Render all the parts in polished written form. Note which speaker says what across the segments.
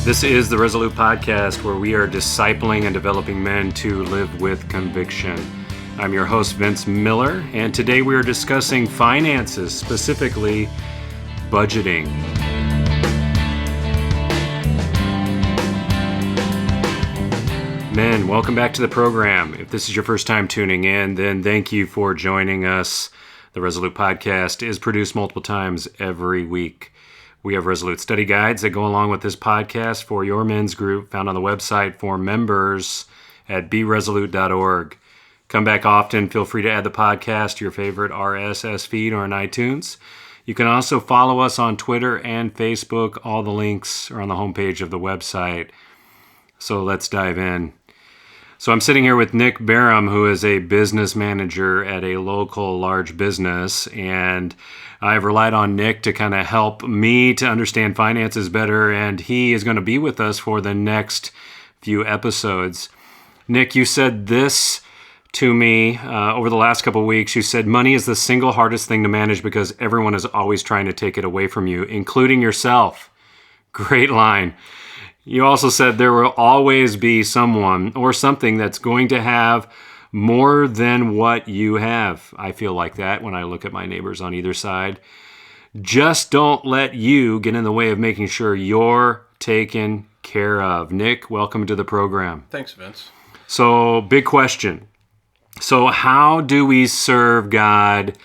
Speaker 1: This is the Resolute Podcast, where we are discipling and developing men to live with conviction. I'm your host, Vince Miller, and today we are discussing finances, specifically budgeting. Men, welcome back to the program. If this is your first time tuning in, then thank you for joining us. The Resolute Podcast is produced multiple times every week. We have Resolute study guides that go along with this podcast for your men's group, found on the website for members at beresolute.org. Come back often. Feel free to add the podcast to your favorite RSS feed or on iTunes. You can also follow us on Twitter and Facebook. All the links are on the homepage of the website. So let's dive in. So I'm sitting here with Nick Barum, who is a business manager at a local large business, and I've relied on Nick to kind of help me to understand finances better, and he is going to be with us for the next few episodes. Nick, you said this to me over the last couple of weeks. You said money is the single hardest thing to manage because everyone is always trying to take it away from you, including yourself. Great line. You also said there will always be someone or something that's going to have more than what you have. I feel like that when I look at my neighbors on either side. Just don't let you get in the way of making sure you're taken care of. Nick, welcome to the program.
Speaker 2: Thanks, Vince.
Speaker 1: So, big question. So, how do we serve God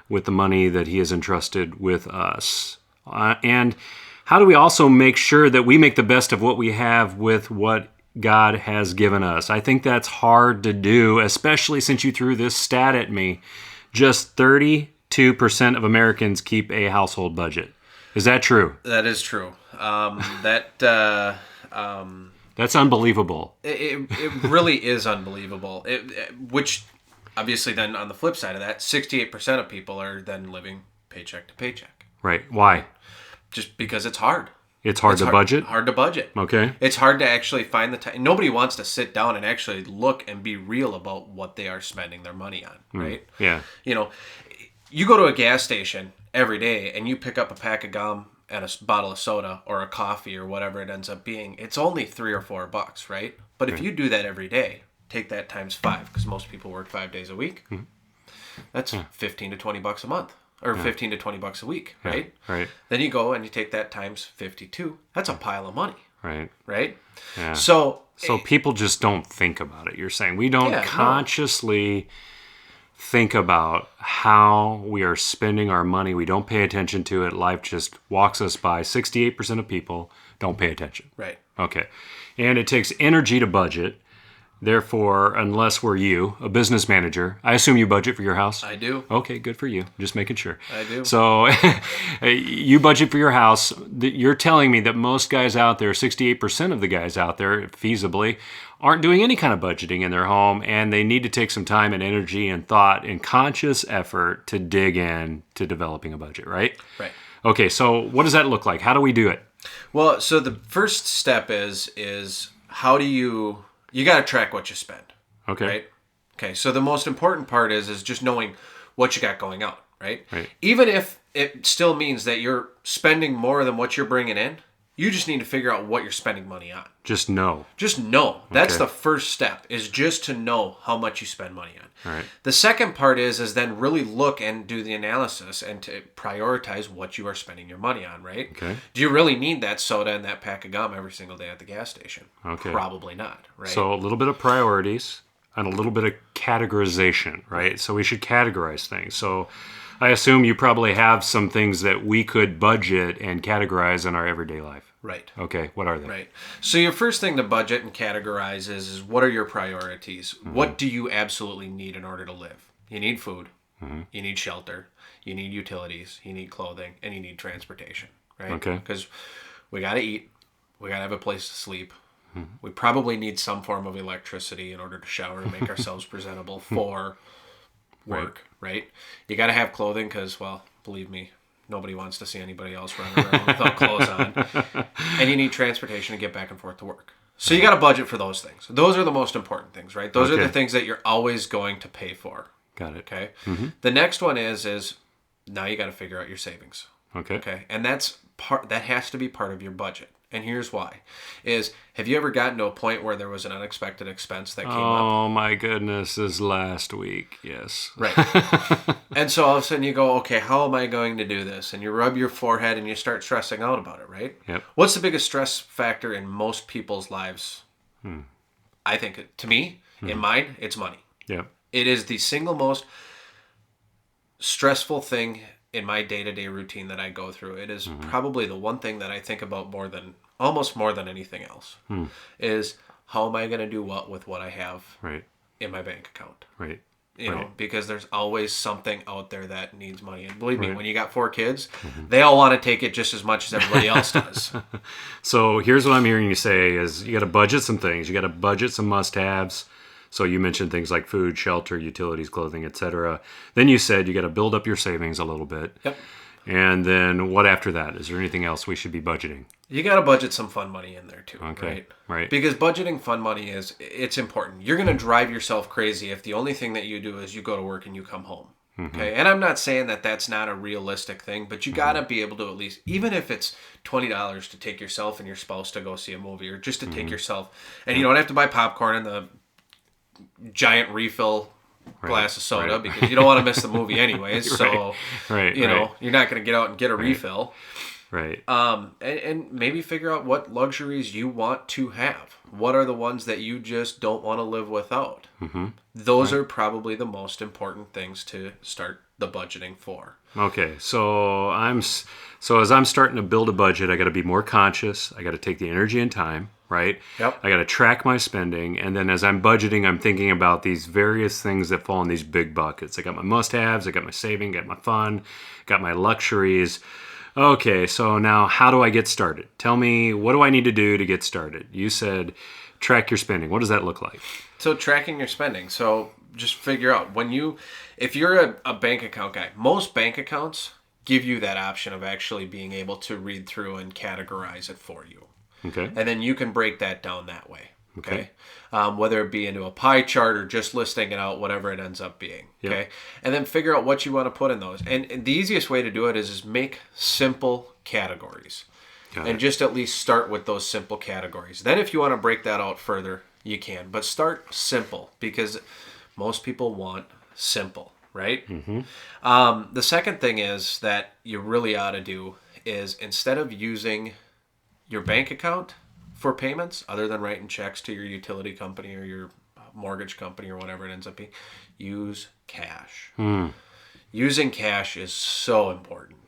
Speaker 1: with the money that He has entrusted with us? And how do we also make sure that we make the best of what we have with what God has given us? I think that's hard to do, especially since you threw this stat at me. Just 32% of Americans keep a household budget. Is that true?
Speaker 2: That is true. That's
Speaker 1: unbelievable.
Speaker 2: It really is unbelievable. Which, obviously, then on the flip side of that, 68% of people are then living paycheck to paycheck.
Speaker 1: Right. Why?
Speaker 2: Just because it's hard.
Speaker 1: It's hard to budget?
Speaker 2: Hard to budget.
Speaker 1: Okay.
Speaker 2: It's hard to actually find the time. Nobody wants to sit down and actually look and be real about what they are spending their money on, right?
Speaker 1: Yeah.
Speaker 2: You know, you go to a gas station every day and you pick up a pack of gum and a bottle of soda or a coffee or whatever it ends up being. It's only $3 or $4, right? But if you do that every day, take that times 5, because most people work 5 days a week. Mm-hmm. That's $15 to $20 a month. Or $15 to $20 a week, right?
Speaker 1: Right.
Speaker 2: Then you go and you take that times 52. That's a pile of money.
Speaker 1: Right.
Speaker 2: Right?
Speaker 1: Yeah.
Speaker 2: So
Speaker 1: people just don't think about it, you're saying. We don't consciously think about how we are spending our money. We don't pay attention to it. Life just walks us by. 68% of people don't pay attention.
Speaker 2: Right.
Speaker 1: Okay. And it takes energy to budget. Therefore, unless we're you, a business manager, I assume you budget for your house?
Speaker 2: I do.
Speaker 1: Okay, good for you. Just making sure.
Speaker 2: I do.
Speaker 1: So you budget for your house. You're telling me that most guys out there, 68% of the guys out there, feasibly, aren't doing any kind of budgeting in their home, and they need to take some time and energy and thought and conscious effort to dig in to developing a budget, right?
Speaker 2: Right.
Speaker 1: Okay, so what does that look like? How do we do it?
Speaker 2: Well, so the first step is how do you got to track what you spend.
Speaker 1: Okay.
Speaker 2: Right? Okay, so the most important part is just knowing what you got going out, right?
Speaker 1: Right.
Speaker 2: Even if it still means that you're spending more than what you're bringing in, you just need to figure out what you're spending money on.
Speaker 1: Just know.
Speaker 2: Just know. That's
Speaker 1: Okay.
Speaker 2: the first step, is just to know how much you spend money on.
Speaker 1: All right.
Speaker 2: The second part is then really look and do the analysis and to prioritize what you are spending your money on, right?
Speaker 1: Okay.
Speaker 2: Do you really need that soda and that pack of gum every single day at the gas station?
Speaker 1: Okay.
Speaker 2: Probably not, right?
Speaker 1: So a little bit of priorities and a little bit of categorization, right? So we should categorize things. So I assume you probably have some things that we could budget and categorize in our everyday life.
Speaker 2: Right.
Speaker 1: Okay, what are they?
Speaker 2: Right. So your first thing to budget and categorize is what are your priorities? Mm-hmm. What do you absolutely need in order to live? You need food. Mm-hmm. You need shelter. You need utilities. You need clothing. And you need transportation. Right?
Speaker 1: Okay.
Speaker 2: Because we got to eat. We got to have a place to sleep.
Speaker 1: Mm-hmm.
Speaker 2: We probably need some form of electricity in order to shower and make ourselves presentable for work. Right? You got to have clothing because, well, believe me, nobody wants to see anybody else running around without clothes on. And you need transportation to get back and forth to work. So you got to budget for those things. Those are the most important things, right? Those are the things that you're always going to pay for.
Speaker 1: Got it.
Speaker 2: Okay?
Speaker 1: Mm-hmm.
Speaker 2: The next one is now you got to figure out your savings.
Speaker 1: Okay.
Speaker 2: Okay? And that has to be part of your budget. And here's why. Have you ever gotten to a point where there was an unexpected expense that came up?
Speaker 1: Oh, my goodness, this last week, yes.
Speaker 2: Right. And so all of a sudden you go, okay, how am I going to do this? And you rub your forehead and you start stressing out about it, right?
Speaker 1: Yep.
Speaker 2: What's the biggest stress factor in most people's lives? I think, to me, in mine, it's money.
Speaker 1: Yep.
Speaker 2: It is the single most stressful thing in my day-to-day routine that I go through. It is probably the one thing that I think about almost more than anything else, is how am I going to do what with what I have in my bank account?
Speaker 1: Right.
Speaker 2: You know, because there's always something out there that needs money. And believe me, when you got 4 kids, they all want to take it just as much as everybody else does.
Speaker 1: So here's what I'm hearing you say is you got to budget some things. You got to budget some must-haves. So you mentioned things like food, shelter, utilities, clothing, etc. Then you said you got to build up your savings a little bit.
Speaker 2: Yep.
Speaker 1: And then what after that? Is there anything else we should be budgeting?
Speaker 2: You got to budget some fun money in there too,
Speaker 1: Okay. Right.
Speaker 2: Because budgeting fun money it's important. You're going to drive yourself crazy if the only thing that you do is you go to work and you come home. Okay. And I'm not saying that that's not a realistic thing, but you got to be able to at least, even if it's $20 to take yourself and your spouse to go see a movie, or just to take yourself, and you don't have to buy popcorn and the giant refill glass of soda because you don't want to miss the movie anyways. So, you know, you're not going to get out and get a refill.
Speaker 1: Right.
Speaker 2: And maybe figure out what luxuries you want to have. What are the ones that you just don't want to live without? Those are probably the most important things to start the budgeting for.
Speaker 1: Okay. So as I'm starting to build a budget, I got to be more conscious. I got to take the energy and time. Right?
Speaker 2: Yep.
Speaker 1: I got to track my spending. And then as I'm budgeting, I'm thinking about these various things that fall in these big buckets. I got my must-haves, I got my saving, got my fun, got my luxuries. Okay, so now how do I get started? Tell me, what do I need to do to get started? You said track your spending. What does that look like?
Speaker 2: So tracking your spending. So just figure out if you're a bank account guy, most bank accounts give you that option of actually being able to read through and categorize it for you.
Speaker 1: Okay.
Speaker 2: And then you can break that down that way. Okay. Whether it be into a pie chart or just listing it out, whatever it ends up being.
Speaker 1: Yep.
Speaker 2: Okay. And then figure out what you want to put in those. And the easiest way to do it is make simple categories. And just at least start with those simple categories. Then if you want to break that out further, you can. But start simple because most people want simple, right? The second thing is that you really ought to do is instead of using your bank account for payments, other than writing checks to your utility company or your mortgage company or whatever it ends up being, use cash. Using cash is so important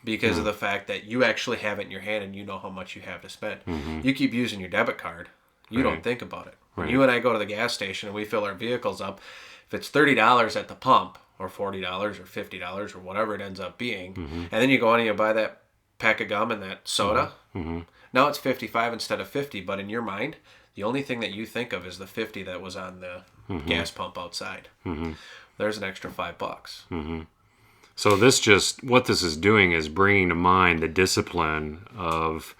Speaker 2: because of the fact that you actually have it in your hand and you know how much you have to spend. You keep using your debit card, you don't think about it. When you and I go to the gas station and we fill our vehicles up, if it's $30 at the pump or $40 or $50 or whatever it ends up being, and then you go on and you buy that pack of gum and that soda, now it's 55 instead of 50, but in your mind, the only thing that you think of is the 50 that was on the gas pump outside. There's an extra $5.
Speaker 1: So what this is doing is bringing to mind the discipline of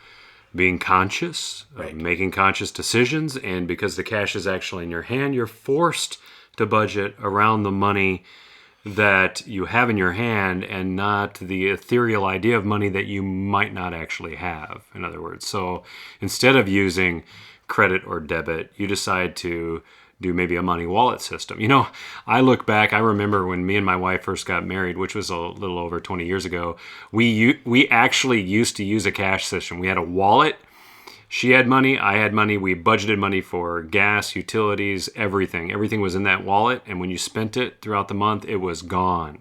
Speaker 1: being conscious, of making conscious decisions, and because the cash is actually in your hand, you're forced to budget around the money that you have in your hand and not the ethereal idea of money that you might not actually have, in other words. So instead of using credit or debit, you decide to do maybe a money wallet system. You know, I look back, I remember when me and my wife first got married, which was a little over 20 years ago, we actually used to use a cash system. We had a wallet. She had money, I had money. We budgeted money for gas, utilities, everything. Everything was in that wallet, and when you spent it throughout the month, it was gone.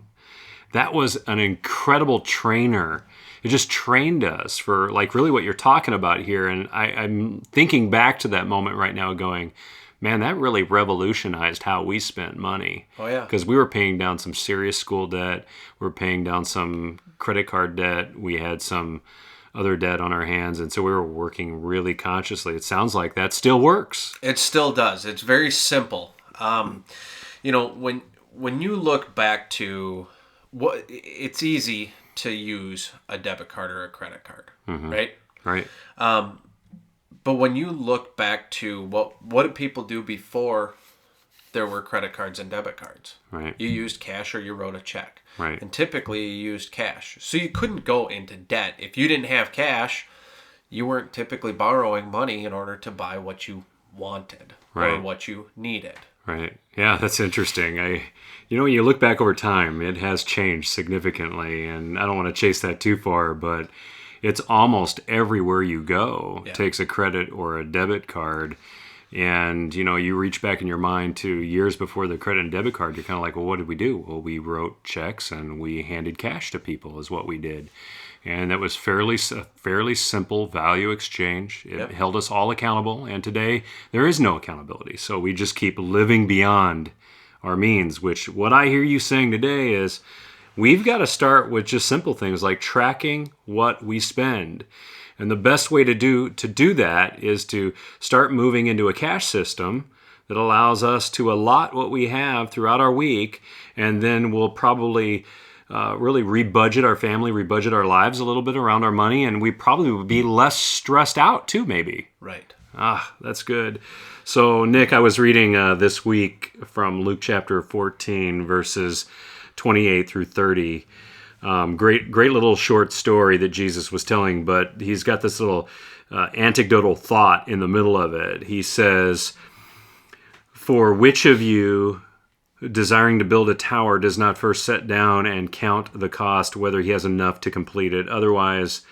Speaker 1: That was an incredible trainer. It just trained us for like really what you're talking about here. And I'm thinking back to that moment right now going, man, that really revolutionized how we spent money.
Speaker 2: Oh, yeah.
Speaker 1: Because we were paying down some serious school debt. We were paying down some credit card debt. We had some other debt on our hands, and so we were working really consciously. It sounds like that still works.
Speaker 2: It still does. It's very simple. You know, when you look back to it's easy to use a debit card or a credit card, right?
Speaker 1: Right.
Speaker 2: But when you look back to what did people do before there were credit cards and debit cards?
Speaker 1: Right.
Speaker 2: You used cash or you wrote a check.
Speaker 1: Right.
Speaker 2: And typically you used cash. So you couldn't go into debt. If you didn't have cash, you weren't typically borrowing money in order to buy what you wanted or what you needed.
Speaker 1: Right. Yeah, that's interesting. When you look back over time, it has changed significantly, and I don't want to chase that too far, but it's almost everywhere you go takes a credit or a debit card. And, you reach back in your mind to years before the credit and debit card, you're kind of like, well, what did we do? Well, we wrote checks and we handed cash to people is what we did. And that was fairly simple value exchange. It held us all accountable. And today, there is no accountability. So we just keep living beyond our means, which what I hear you saying today is we've got to start with just simple things like tracking what we spend. And the best way to do that is to start moving into a cash system that allows us to allot what we have throughout our week, and then we'll probably really rebudget our family, rebudget our lives a little bit around our money, and we probably would be less stressed out too, maybe.
Speaker 2: Right.
Speaker 1: That's good. So, Nick, I was reading this week from Luke chapter 14, verses 28 through 30. Great little short story that Jesus was telling, but he's got this little anecdotal thought in the middle of it. He says, "For which of you, desiring to build a tower, does not first sit down and count the cost, whether he has enough to complete it? Otherwise,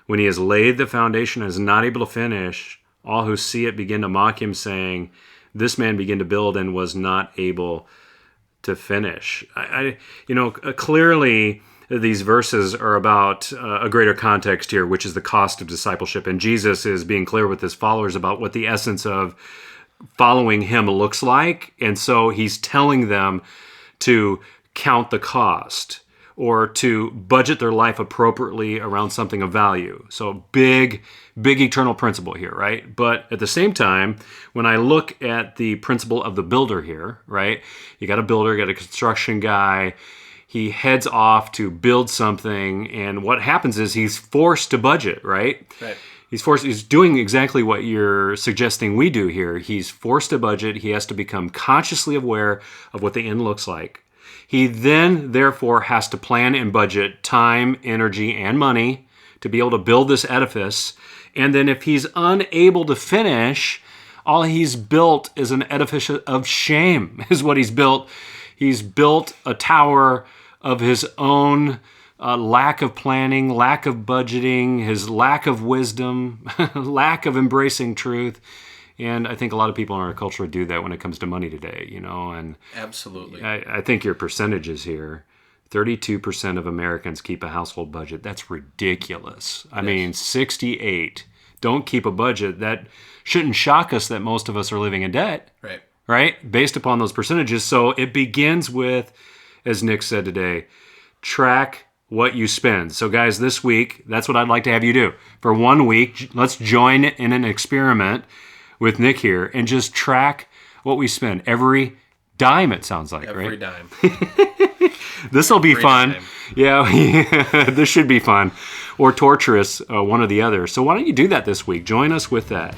Speaker 1: when he has laid the foundation and is not able to finish, all who see it begin to mock him, saying, 'This man began to build and was not able to finish.'" Clearly, these verses are about a greater context here, which is the cost of discipleship. And Jesus is being clear with his followers about what the essence of following him looks like. And so he's telling them to count the cost or to budget their life appropriately around something of value. So big eternal principle here, right? But at the same time, when I look at the principle of the builder here, right? You got a builder, you got a construction guy. He heads off to build something, and what happens is he's forced to budget, right?
Speaker 2: Right.
Speaker 1: He's doing exactly what you're suggesting we do here. He's forced to budget. He has to become consciously aware of what the end looks like. He then, therefore, has to plan and budget time, energy, and money to be able to build this edifice. And then if he's unable to finish, all he's built is an edifice of shame, is what he's built. He's built a tower of his own lack of planning, lack of budgeting, his lack of wisdom, lack of embracing truth. And I think a lot of people in our culture do that when it comes to money today, and
Speaker 2: absolutely.
Speaker 1: I think your percentages here, 32% of Americans keep a household budget. That's ridiculous. I mean, 68 don't keep a budget. That shouldn't shock us that most of us are living in debt. Right? Based upon those percentages. So it begins with, as Nick said today, track what you spend. So guys, this week, that's what I'd like to have you do. For 1 week, let's join in an experiment with Nick here and just track what we spend. Every dime, it sounds like,
Speaker 2: every
Speaker 1: right?
Speaker 2: Dime.
Speaker 1: This will be
Speaker 2: Every
Speaker 1: fun.
Speaker 2: dime.
Speaker 1: Yeah, this should be fun. Or torturous, one or the other. So why don't you do that this week? Join us with that.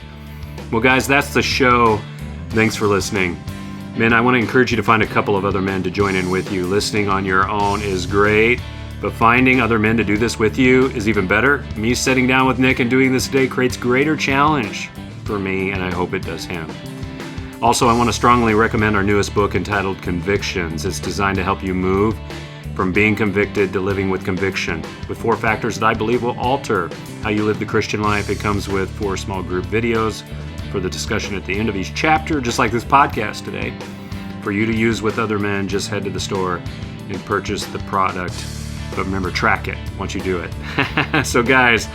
Speaker 1: Well, guys, that's the show. Thanks for listening. Men, I want to encourage you to find a couple of other men to join in with you. Listening on your own is great, but finding other men to do this with you is even better. Me sitting down with Nick and doing this today creates greater challenge for me, and I hope it does him. Also, I want to strongly recommend our newest book entitled Convictions. It's designed to help you move from being convicted to living with conviction, with 4 factors that I believe will alter how you live the Christian life. It comes with 4 small group videos for the discussion at the end of each chapter, just like this podcast today. For you to use with other men, just head to the store and purchase the product. But remember, track it once you do it. So guys,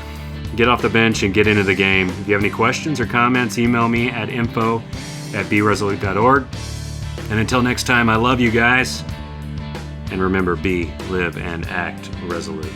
Speaker 1: get off the bench and get into the game. If you have any questions or comments, email me at info@beresolute.org. And until next time, I love you guys. And remember, be, live, and act resolute.